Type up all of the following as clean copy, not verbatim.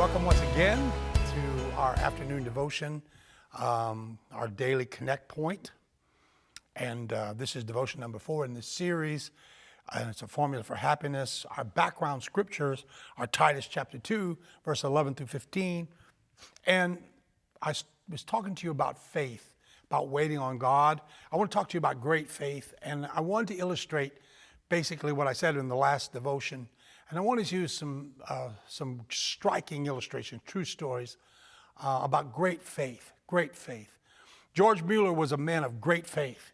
Welcome once again to our afternoon devotion, our daily connect point. And this is devotion number 4 in this series. And it's a formula for happiness. Our background scriptures are Titus chapter 2, verse 11 through 15. And I was talking to you about faith, about waiting on God. I want to talk to you about great faith. And I wanted to illustrate basically what I said in the last devotion. And I want to use some striking illustrations, true stories about great faith, great faith. George Mueller was a man of great faith.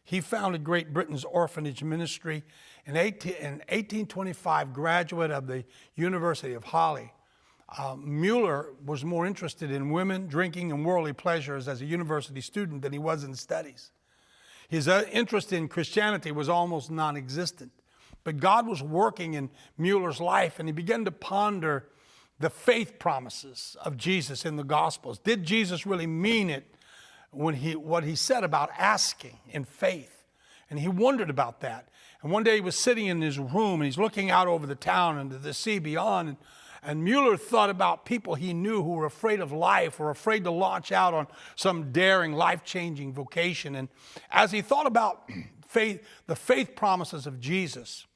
He founded Great Britain's orphanage ministry. In 1825, graduate of the University of Halle. Mueller was more interested in women, drinking, and worldly pleasures as a university student than he was in studies. His interest in Christianity was almost non-existent. But God was working in Mueller's life, and he began to ponder the faith promises of Jesus in the Gospels. Did Jesus really mean it when what he said about asking in faith? And he wondered about that. And one day he was sitting in his room, and he's looking out over the town and the sea beyond. And Mueller thought about people he knew who were afraid of life or afraid to launch out on some daring, life-changing vocation. And as he thought about faith, the faith promises of Jesus,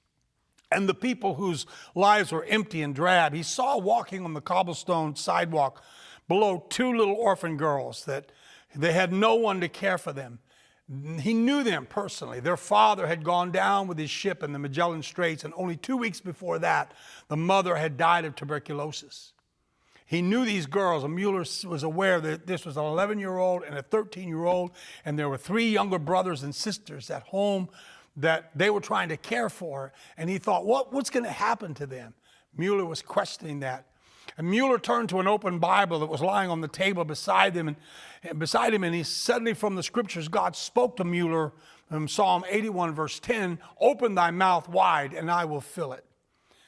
and the people whose lives were empty and drab, he saw walking on the cobblestone sidewalk below 2 little orphan girls that they had no one to care for them. He knew them personally. Their father had gone down with his ship in the Magellan Straits, and only 2 weeks before that, the mother had died of tuberculosis. He knew these girls, and Mueller was aware that this was an 11-year-old and a 13-year-old, and there were 3 younger brothers and sisters at home that they were trying to care for. And he thought, what's going to happen to them? Mueller was questioning that. And Mueller turned to an open Bible that was lying on the table beside him. And he suddenly, from the scriptures, God spoke to Mueller in Psalm 81, verse 10, "Open thy mouth wide, and I will fill it."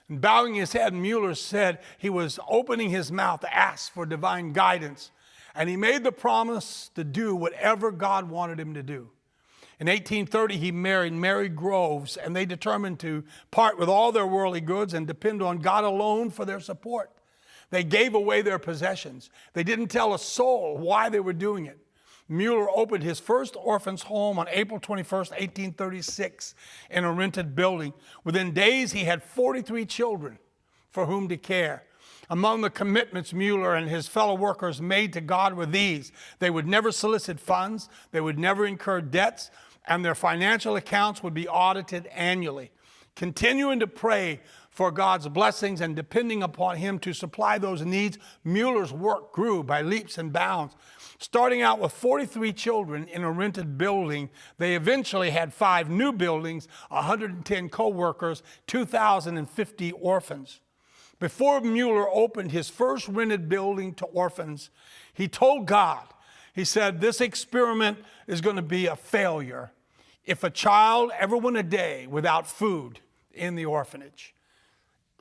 And bowing his head, Mueller said he was opening his mouth to ask for divine guidance. And he made the promise to do whatever God wanted him to do. In 1830, he married Mary Groves, and they determined to part with all their worldly goods and depend on God alone for their support. They gave away their possessions. They didn't tell a soul why they were doing it. Mueller opened his first orphan's home on April 21st, 1836, in a rented building. Within days, he had 43 children for whom to care. Among the commitments Mueller and his fellow workers made to God were these: they would never solicit funds, they would never incur debts, and their financial accounts would be audited annually. Continuing to pray for God's blessings and depending upon him to supply those needs, Mueller's work grew by leaps and bounds. Starting out with 43 children in a rented building, they eventually had 5 new buildings, 110 co-workers, 2,050 orphans. Before Mueller opened his first rented building to orphans, he told God, he said, "This experiment is going to be a failure if a child ever went a day without food in the orphanage."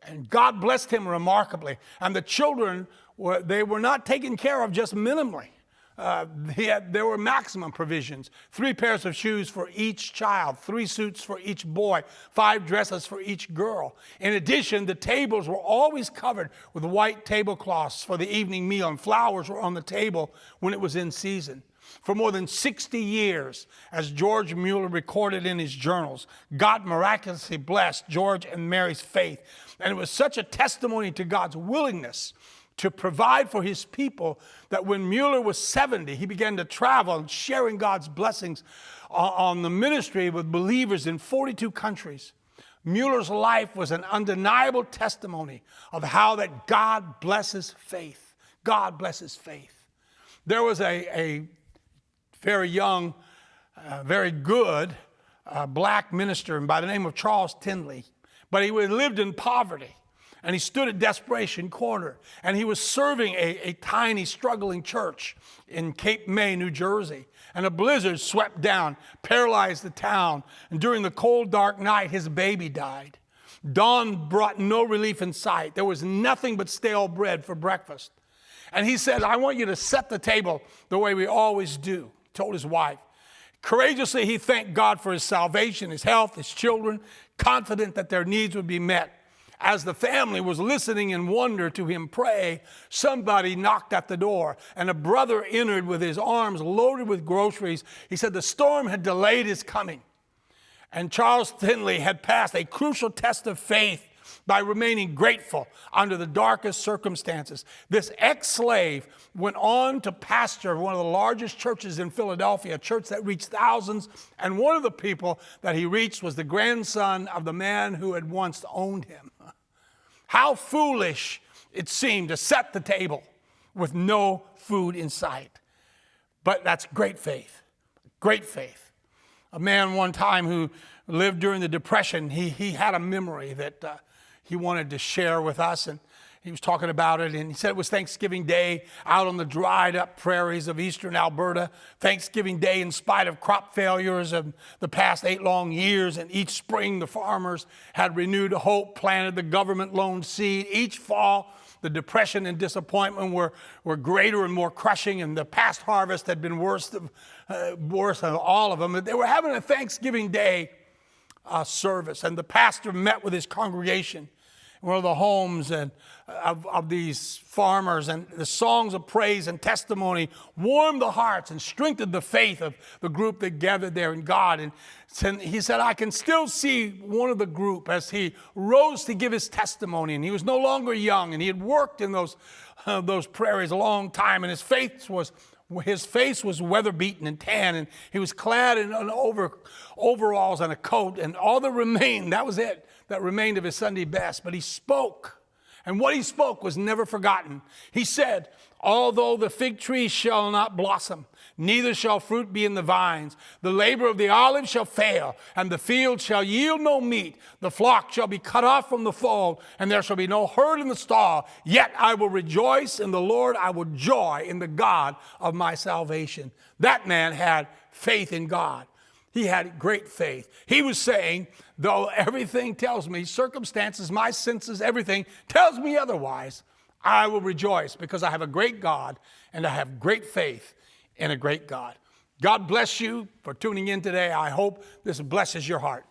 And God blessed him remarkably. And the children, they were not taken care of just minimally. There were maximum provisions: 3 pairs of shoes for each child, 3 suits for each boy, 5 dresses for each girl. In addition, the tables were always covered with white tablecloths for the evening meal, and flowers were on the table when it was in season. For more than 60 years, as George Mueller recorded in his journals, God miraculously blessed George and Mary's faith. And it was such a testimony to God's willingness to provide for his people that when Mueller was 70, he began to travel and sharing God's blessings on the ministry with believers in 42 countries. Mueller's life was an undeniable testimony of how that God blesses faith. God blesses faith. There was a very young, very good black minister by the name of Charles Tindley, but he lived in poverty. And he stood at Desperation Corner, and he was serving a tiny, struggling church in Cape May, New Jersey. And a blizzard swept down, paralyzed the town. And during the cold, dark night, his baby died. Dawn brought no relief in sight. There was nothing but stale bread for breakfast. And he said, "I want you to set the table the way we always do," told his wife. Courageously, he thanked God for his salvation, his health, his children, confident that their needs would be met. as the family was listening in wonder to him pray, somebody knocked at the door, and a brother entered with his arms loaded with groceries. He said the storm had delayed his coming, and Charles Finley had passed a crucial test of faith by remaining grateful under the darkest circumstances. This ex-slave went on to pastor one of the largest churches in Philadelphia, a church that reached thousands, and one of the people that he reached was the grandson of the man who had once owned him. How foolish it seemed to set the table with no food in sight. But that's great faith, great faith. A man one time who lived during the Depression, he had a memory that he wanted to share with us, and he was talking about it, and he said it was Thanksgiving Day out on the dried up prairies of eastern Alberta. Thanksgiving Day, in spite of crop failures of the past 8 long years, and each spring the farmers had renewed hope, planted the government loaned seed. Each fall the depression and disappointment were greater and more crushing, and the past harvest had been worse than all of them. But they were having a Thanksgiving Day service, and the pastor met with his congregation in one of the homes of these farmers, and the songs of praise and testimony warmed the hearts and strengthened the faith of the group that gathered there in God. And he said, I can still see one of the group as he rose to give his testimony, and he was no longer young, and he had worked in those prairies a long time, and his face was weather beaten and tan, and he was clad in overalls and a coat, and all that remained, that was it, that remained of his Sunday best. But he spoke, and what he spoke was never forgotten. He said, although the fig tree shall not blossom, neither shall fruit be in the vines, the labor of the olive shall fail, and the field shall yield no meat, the flock shall be cut off from the fold, and there shall be no herd in the stall, yet I will rejoice in the Lord, I will joy in the God of my salvation. That man had faith in God. He had great faith. He was saying, though everything tells me, circumstances, my senses, everything tells me otherwise, I will rejoice because I have a great God and I have great faith in a great God. God bless you for tuning in today. I hope this blesses your heart.